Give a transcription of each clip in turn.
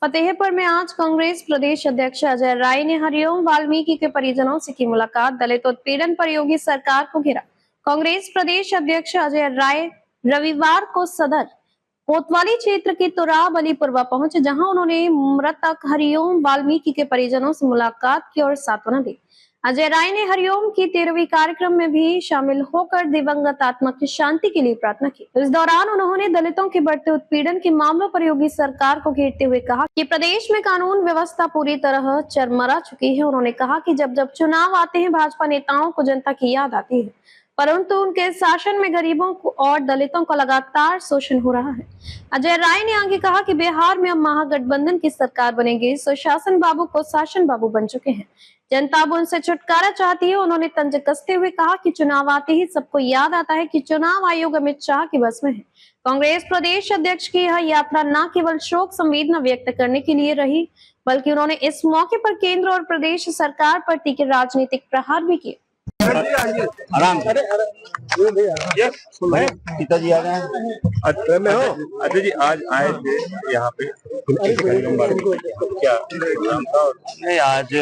फतेहपुर में आज कांग्रेस प्रदेश अध्यक्ष अजय राय ने हरिओम वाल्मीकि के परिजनों से की मुलाकात। दलित उत्पीड़न पर योगी सरकार को घेरा। कांग्रेस प्रदेश अध्यक्ष अजय राय रविवार को सदर कोतवाली क्षेत्र के तुराब अलीपुरवा पहुंचे, जहां उन्होंने मृतक हरिओम वाल्मीकि के परिजनों से मुलाकात की और सांत्वना दी। अजय राय ने हरिओम की 13वीं कार्यक्रम में भी शामिल होकर दिवंगत आत्मा की शांति के लिए प्रार्थना की। इस दौरान उन्होंने दलितों के बढ़ते उत्पीड़न के मामलों पर योगी सरकार को घेरते हुए कहा कि प्रदेश में कानून व्यवस्था पूरी तरह चरमरा चुकी है। उन्होंने कहा कि जब जब चुनाव आते हैं, भाजपा नेताओं को जनता की याद आती है, परंतु उनके शासन में गरीबों को और दलितों का लगातार शोषण हो रहा है। अजय राय ने आगे कहा कि बिहार में अब महागठबंधन की सरकार बनेगी। सुशासन बाबू को शासन बाबू बन चुके हैं, जनता अब उनसे छुटकारा चाहती है। उन्होंने तंज कसते हुए कहा कि चुनाव आते ही सबको याद आता है कि चुनाव आयोग अमित शाह की बस में है। कांग्रेस प्रदेश अध्यक्ष की यह यात्रा न केवल शोक संवेदना व्यक्त करने के लिए रही, बल्कि उन्होंने इस मौके पर केंद्र और प्रदेश सरकार पर तीखे राजनीतिक प्रहार भी किए। आराम पिताजी आ गए हैं। मैं हो अजय जी आज आए थे यहाँ पे, क्या नाम था? नहीं, आज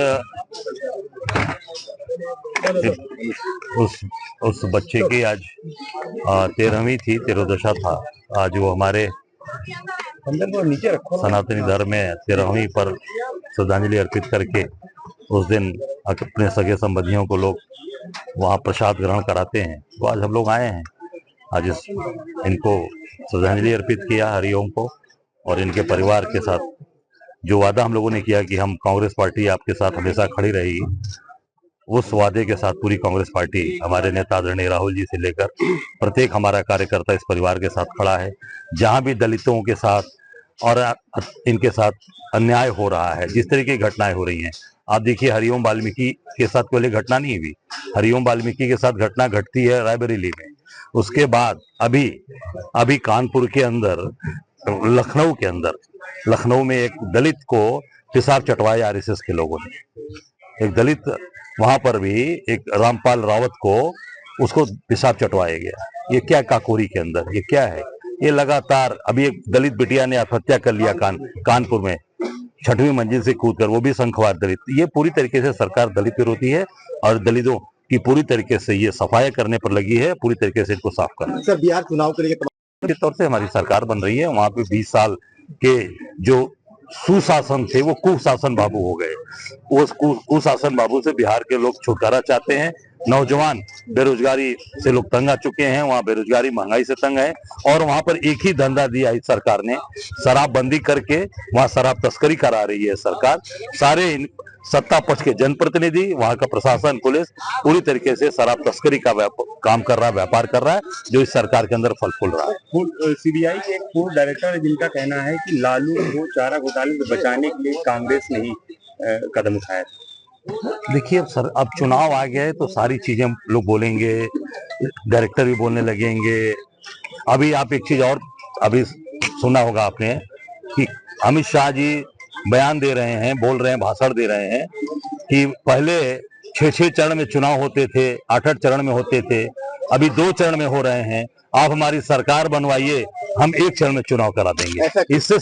उस बच्चे की आज 13वीं थी, तिरोदशा था। आज वो हमारे नीचे रखो सनातनी धर्म में 13वीं पर श्रद्धांजलि अर्पित करके उस दिन अपने सगे संबंधियों को लोग वहाँ प्रसाद ग्रहण कराते हैं। तो आज हम लोग आए हैं, आज इनको श्रद्धांजलि अर्पित किया हरिओम को, और इनके परिवार के साथ जो वादा हम लोगों ने किया कि हम कांग्रेस पार्टी आपके साथ हमेशा खड़ी रहेगी, उस वादे के साथ पूरी कांग्रेस पार्टी हमारे नेता आदरणीय राहुल जी से लेकर प्रत्येक हमारा कार्यकर्ता इस परिवार के साथ खड़ा है। जहां भी दलितों के साथ और इनके साथ अन्याय हो रहा है, जिस तरीके की घटनाएं हो रही हैं, आप देखिए हरिओम वाल्मीकि के साथ पहले घटना नहीं हुई। हरिओम वाल्मीकि के साथ घटना घटती है रायबरेली में, उसके बाद अभी कानपुर के अंदर, लखनऊ में एक दलित को पेशाब चटवाया आरएसएस के लोगों ने। एक दलित वहां पर भी एक रामपाल रावत को उसको पेशाब चटवाया गया। ये क्या काकोरी के अंदर, ये क्या है? ये लगातार अभी एक दलित बिटिया ने आत्महत्या कर लिया कानपुर में 6वीं मंजिल से कूदकर, वो भी संखवार दलित। ये पूरी तरीके से सरकार दलित विरोधी है और दलितों की पूरी तरीके से ये सफाई करने पर लगी है, पूरी तरीके से इनको साफ करना। सर, बिहार चुनाव के लिए के तौर से हमारी सरकार बन रही है, वहां पे 20 साल के जो सुशासन थे वो कुशासन बाबू हो गए। उस कुशासन बाबू से बिहार के लोग छुटकारा चाहते हैं। नौजवान बेरोजगारी से लोग तंग आ चुके हैं, वहाँ बेरोजगारी महंगाई से तंग है, और वहां पर एक ही धंधा दिया इस सरकार ने, शराबबंदी करके वहाँ शराब तस्करी करा रही है सरकार। सारे सत्ता पक्ष के जनप्रतिनिधि, वहाँ का प्रशासन, पुलिस पूरी तरीके से शराब तस्करी का काम कर रहा है, व्यापार कर रहा है, जो इस सरकार के अंदर फल फूल रहा है। सीबीआई के एक पूर्व डायरेक्टर है जिनका कहना है कि लालू को चारा घोटाले से बचाने के लिए कांग्रेस ने ही कदम उठाया। देखिए सर, अब चुनाव आ गया है तो सारी चीजें लोग बोलेंगे, डायरेक्टर भी बोलने लगेंगे। अभी आप एक चीज और अभी सुना होगा आपने कि अमित शाह जी बयान दे रहे हैं, बोल रहे हैं, भाषण दे रहे हैं कि पहले 6 चरण में चुनाव होते थे, 8 चरण में होते थे, अभी 2 चरण में हो रहे हैं। आप हमारी सरकार बनवाइए, हम 1 चरण में चुनाव करा देंगे। इससे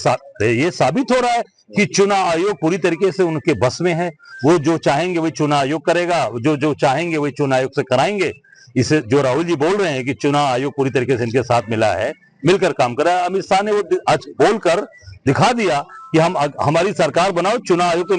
ये साबित हो रहा है कि चुनाव आयोग पूरी तरीके से उनके बस में है। वो जो चाहेंगे वही चुनाव आयोग करेगा, जो चाहेंगे वही चुनाव आयोग से कराएंगे। इसे जो राहुल जी बोल रहे हैं कि चुनाव आयोग पूरी तरीके से इनके साथ मिला है, मिलकर काम कर रहा है, अमित शाह ने वो आज बोलकर दिखा दिया कि हम हमारी सरकार बनाओ, चुनाव आयोग तो